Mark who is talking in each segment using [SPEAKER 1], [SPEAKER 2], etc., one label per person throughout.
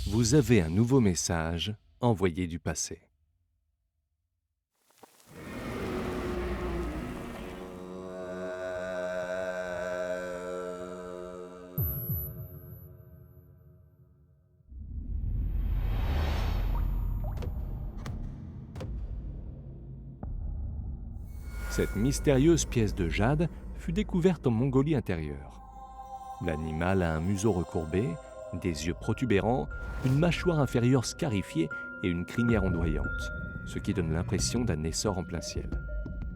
[SPEAKER 1] Vous avez un nouveau message envoyé du passé. Cette mystérieuse pièce de jade fut découverte en Mongolie intérieure. L'animal a un museau recourbé, des yeux protubérants, une mâchoire inférieure scarifiée et une crinière ondoyante, ce qui donne l'impression d'un essor en plein ciel.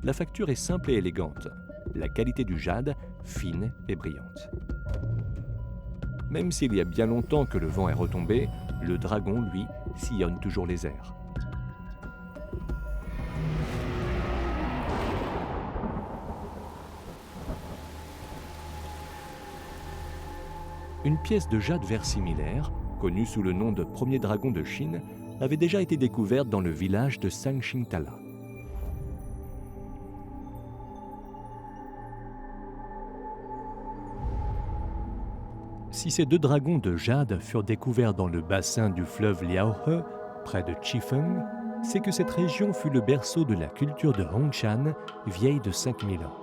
[SPEAKER 1] La facture est simple et élégante, la qualité du jade fine et brillante. Même s'il y a bien longtemps que le vent est retombé, le dragon, lui, sillonne toujours les airs. Une pièce de jade vert similaire, connue sous le nom de premier dragon de Chine, avait déjà été découverte dans le village de Sangshintala. Si ces deux dragons de jade furent découverts dans le bassin du fleuve Liaohe, près de Chifeng, c'est que cette région fut le berceau de la culture de Hongshan, vieille de 5000 ans.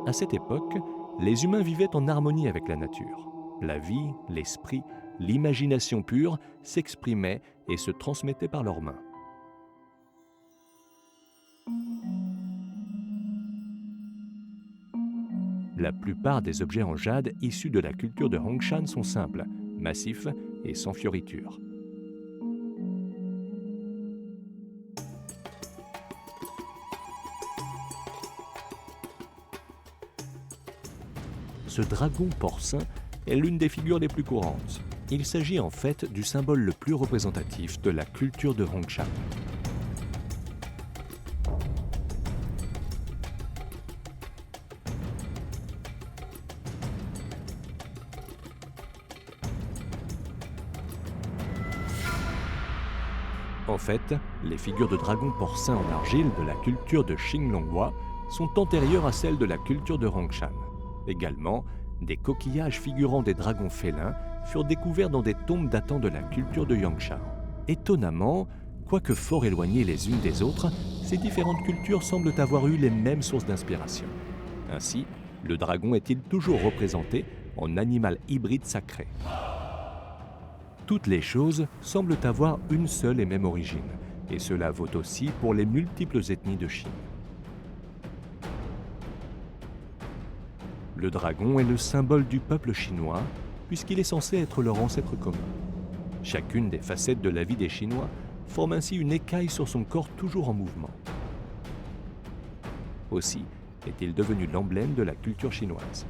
[SPEAKER 1] À cette époque, les humains vivaient en harmonie avec la nature. La vie, l'esprit, l'imagination pure s'exprimaient et se transmettaient par leurs mains. La plupart des objets en jade issus de la culture de Hongshan sont simples, massifs et sans fioritures. Ce dragon porcin est l'une des figures les plus courantes. Il s'agit en fait du symbole le plus représentatif de la culture de Hongshan. En fait, les figures de dragons porcins en argile de la culture de Xinglonghua sont antérieures à celles de la culture de Hongshan. Également, des coquillages figurant des dragons félins furent découverts dans des tombes datant de la culture de Yangshan. Étonnamment, quoique fort éloignées les unes des autres, ces différentes cultures semblent avoir eu les mêmes sources d'inspiration. Ainsi, le dragon est-il toujours représenté en animal hybride sacré. Toutes les choses semblent avoir une seule et même origine, et cela vaut aussi pour les multiples ethnies de Chine. Le dragon est le symbole du peuple chinois, puisqu'il est censé être leur ancêtre commun. Chacune des facettes de la vie des Chinois forme ainsi une écaille sur son corps toujours en mouvement. Aussi est-il devenu l'emblème de la culture chinoise.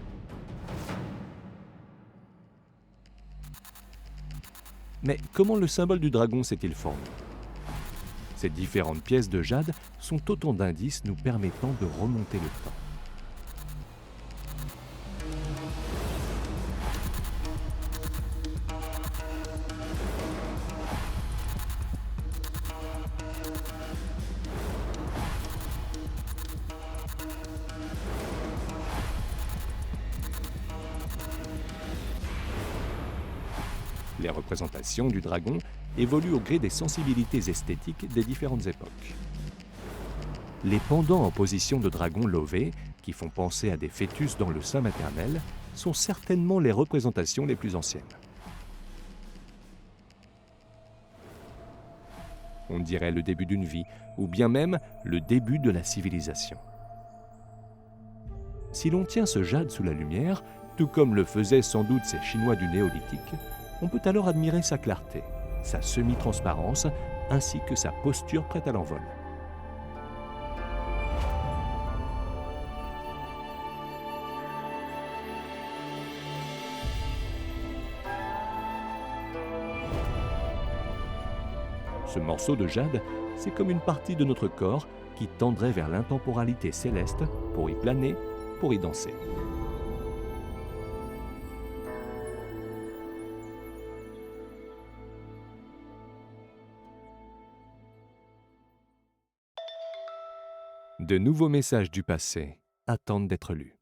[SPEAKER 1] Mais comment le symbole du dragon s'est-il formé? Ces différentes pièces de jade sont autant d'indices nous permettant de remonter le temps. Les représentations du dragon évoluent au gré des sensibilités esthétiques des différentes époques. Les pendants en position de dragon lové, qui font penser à des fœtus dans le sein maternel, sont certainement les représentations les plus anciennes. On dirait le début d'une vie, ou bien même le début de la civilisation. Si l'on tient ce jade sous la lumière, tout comme le faisaient sans doute ces Chinois du néolithique, on peut alors admirer sa clarté, sa semi-transparence, ainsi que sa posture prête à l'envol. Ce morceau de jade, c'est comme une partie de notre corps qui tendrait vers l'intemporalité céleste pour y planer, pour y danser. De nouveaux messages du passé attendent d'être lus.